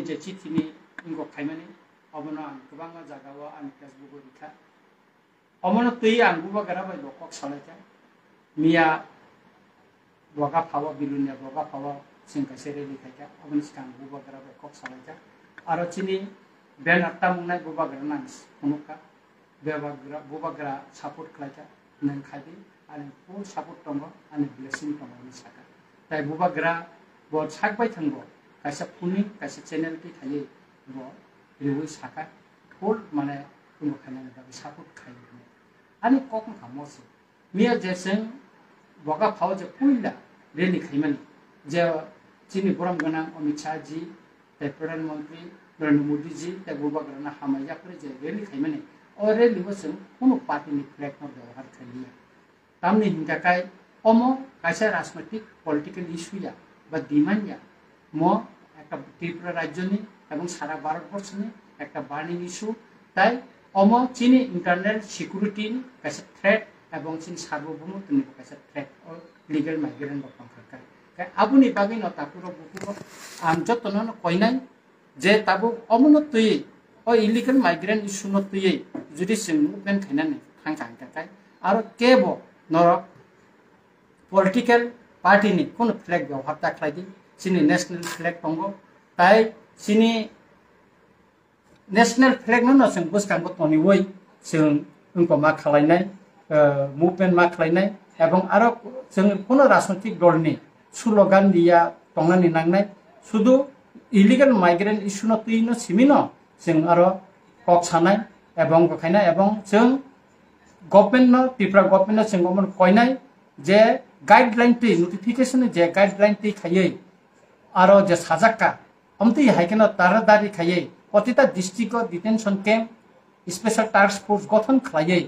je chithini ingo khaimani obono ang kubanga jagawa ang Facebook rikha omono tui ang buba gara bai lokok salaita mia boga phawa bilunya boga phawa singka sere likhaika obono sikang buba gara bai kok salaita aro chini ben atta mungnai buba gara nang unuka buba gara support khlaita nang khadi ani full support tongo ani blessing tongo ni saka tai buba gara bo sakbai thangbo kaisa phuni kaisa channel ti thaye bo riwi saka full mane kuno khana ba support khai ani kokon khamose mia jeseng boga phaw je puila reli khaimani je chini boram gana Amit Shah ji te Pradhan Mantri Narendra Modi ji te buba garana hamaya pre je reli khaimani o reli boseng kuno party ni flag no ব্যবহার khaliya tamni hinga kai omo kaisa rajnaitik political issue ya বা demand ya mo একটা ত্রিপুরা রাজ্য নি এবং সারা ভারতবর্ষ নি একটা burning issue তাই অম চীনে ইন্টারনাল সিকিউরিটি কাছে থ্রেট এবং চীন সার্বভৌমত্ব নি কাছে থ্রেট ও লিগ্যাল মাইগ্রেন্ট বপন খায় কাই আবুনি বাগি ন তাপুরো বুকুরো আম যতন ন কইনাই যে তাবু অমনতই ও ইলিগাল মাইগ্রেন্ট ইস্যু নতই যদি সিং মুভমেন্ট খাইনানি থাংখাং কাই আর কেব নর পলিটিক্যাল পার্টি নি কোন ফ্ল্যাগ ব্যবহার তাকলাইদি chini national flag tongo tai chini national flag no sing buskang ko toni woi sing unko ma khalainai movement ma khalainai ebong aro sing kono rajnaitik dol ni slogan dia tongnani nangnai sudu illegal migrant issue no tuino simino sing aro kok sanai ebong ko khainai ebong sing government no Tripura government no sing omon koinai je guideline ti notification je guideline ti khayei aro je sajaka amti haikena taradari khaye প্রতিটা district detention camp special task force গঠন খাইয়ে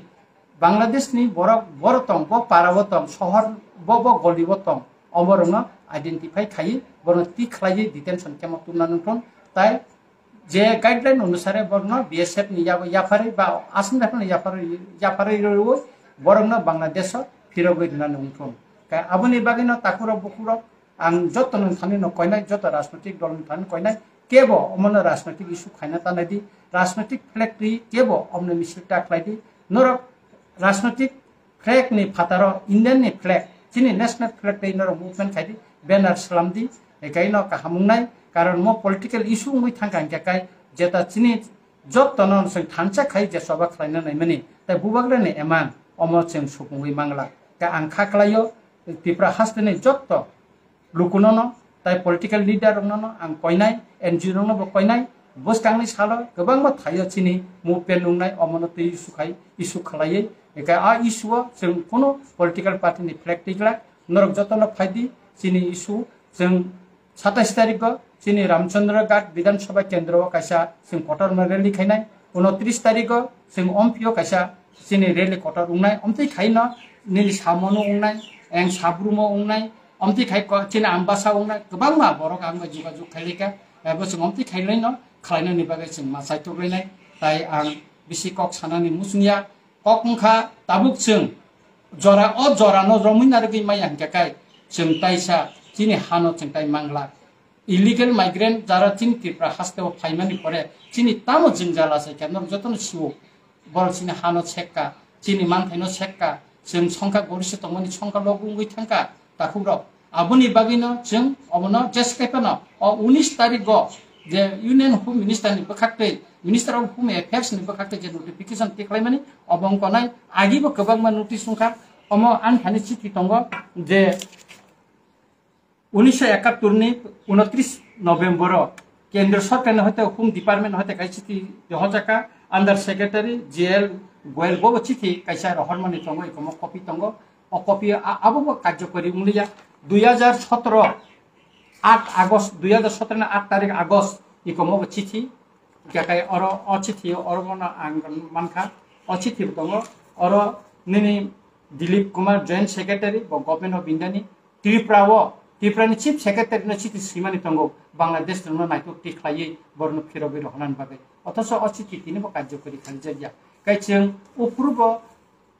বাংলাদেশ নি বড়তম পারাবতম শহর গলিবতম অবরণ identify খাইয়ে বরতি খাইয়ে detention camp তুলনানটন তাই যে guideline অনুসারে বরণ বিএসএফ নি ইয়াফারে বা আসাম রাইফেল ইয়াফারে বরণ বাংলাদেশ ফিরগৈ দিনানটন আবনি বাগিন তাকুর বকুর आं जत थानी न कयनाय जत राजनैतिक दल थानी कयनाय केबो अमन राजनैतिक इस्यू खायना तानायदि राजनैतिक फ्लैग रि केबो अमन मिसिटा खायदि नर राजनैतिक फ्लैग नि फातारो इंडियन नि फ्लैग चिनि नेशनल फ्लैग दै नर मुभमेंट खायदि बैनर सलामदि एकाइनो काहामुंनाय कारण म पॉलिटिकल इस्यू मुइ थांगां केकाय जेता चिनि जत न सं थानचा खाय जे सबा खायना नायमानि ताय बुबाग्रे ने एमान अमर सें सुकुंगै मांगला का आं खाख्लायो त्रिपुरा हास्टेने जत लुकुननो ताई पॉलिटिकल लीडर रंगनो आं कयनाय एनजिओ रंगनो बो कयनाय बसकांनि सालो गोबां बा थायो चिनि मुभमेंट नुनाय अमनत इस्यू खालायै एका आ इस्यूआ जों कोनो पॉलिटिकल पार्टी नि फ्लैग टिकला नरक जतन फायदि चिनि इस्यू जों 27 तारिख चिनि रामचंद्र घाट विधानसभा केंद्र कायसा जों कटर रैली खायनाय 29 तारिख जों अमपिओ कायसा चिनि रैली कटर उंनाय अमति खायनो निनि सामनो उंनाय एं साब्रुमो उंनाय अमति खाय चिना आम्बासा उंनाय गोबां मा बरक आं जुगाजुग खायलेका एबो जों अमति खायलायनो खालायनायनि बागै जों मा सायथ'लायनाय ताय आं बिसि कक सानानि मुसुनिया ककंखा ताबुक जों जरा न रमिनार गै माय आंकाय जों तायसा चिनि हानो जों ताय मांगला इलिगेल माइग्रेंट जारा चिनि त्रिपुरा हास्तेव फाइमानि परे चिनि तामो जों जाला सायका न जतन सिवो बर चिनि हानो छेक्का चिनि मानथायनो छेक्का जों संखा गरिसे तमनि संखा लगुंगै थांका ताखुब्र आबुनि बागिनो जों अबनो जेसकेपनो 19 तारिख जे यूनियन होम मिनिस्टर नि बखाक्ते मिनिस्टर अफ होम अफेयर्स नि बखाक्ते जे नोटिफिकेशन टिक्लायमानि अबंकनाय आगिबो गोबांमा नोटिस सुंखा अमो आनखानि चिठि दंगो जे 1971 नि 29 नभेम्बर केंद्र सरकार हते होम डिपार्टमेंट हते काई चिठि दहजाका अंडर सेक्रेटारी जेएल गोयल बो चिठि कायसा रहरमानि दंगो एकम कपि दंगो अ कपि आबो कार्यकरी मुलिया 2017 8 আগস্ট 2017 না 8 তারিখ আগস্ট ইকমো চিঠি কাকাই or অচিঠি অরমনা আঙ্গন মানখা অচিঠি দङ or Nini Dilip Kumar joint secretary government of India नि त्रिपुरानि चीफ सेक्रेटारि नि चिठि सिमानि दङ बांग्लादेश रनो नायतो टिख्लायै बरनो फिरबे रहनान बागै अथच अचिठि तिनिबो कार्यकरी खालिजाया काइचों अपूर्व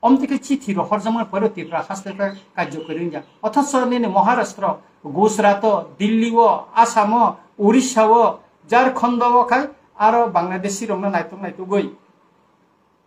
अमतिके चिठि रहरजमा परो त्रिपुरा हास्तेका कार्यकरी या अथच नि महाराष्ट्र गुजरात दिल्ली आसाम उड़ीसा झारखंड खाय आरो बांलादेशी रंना नायतुक गई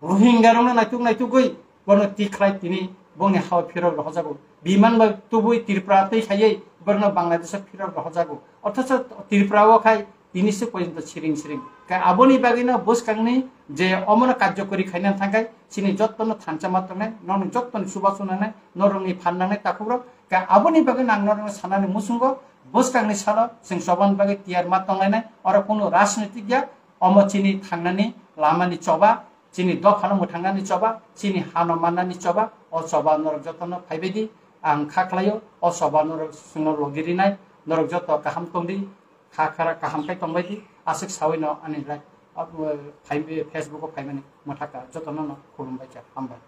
रोहिंग्या रंना नायतुक गई बनो तिख्लाय तिनी बंनि हाव फिरक रह जागो बिमान बा तुबुई त्रिपुरा तै खायै बरनो बांलादेश फिरक रह जागो अथच त्रिपुराओ खाय तिनिसो पर्यन्त सिरिं का आबोनि बागैनो बसखांनि जे अमन कार्यकरी खायना थांगाय सिनि जत्तनो थानचा मात्रनाय नन जत्तनो सुबासुनानाय नरंनि फाननानै ताकुब्र का आबोनि बागैनो आं नरंनो सानानै मुसुंगो बसखांनि साल जों सबान बागै तियार मातंलायनाय आरो कोनो राजनीतिक गैया अम चिनि थांनानै लामानि चबा चिनि दखानाव थांनानै चबा चिनि हानो माननानै चबा अ चबा नरक जत्तनो फायबायदि आं खाख्लायो अ चबा नरक सुंनो लगिरिनाय नरक जत्त गाहाम तंदि खाखारा गाहामखाय तंबायदि आसिक सावैनो आनिलाय फेसबुक फायमानि मथाका जत्तनो खुलुमबाय हामबाय।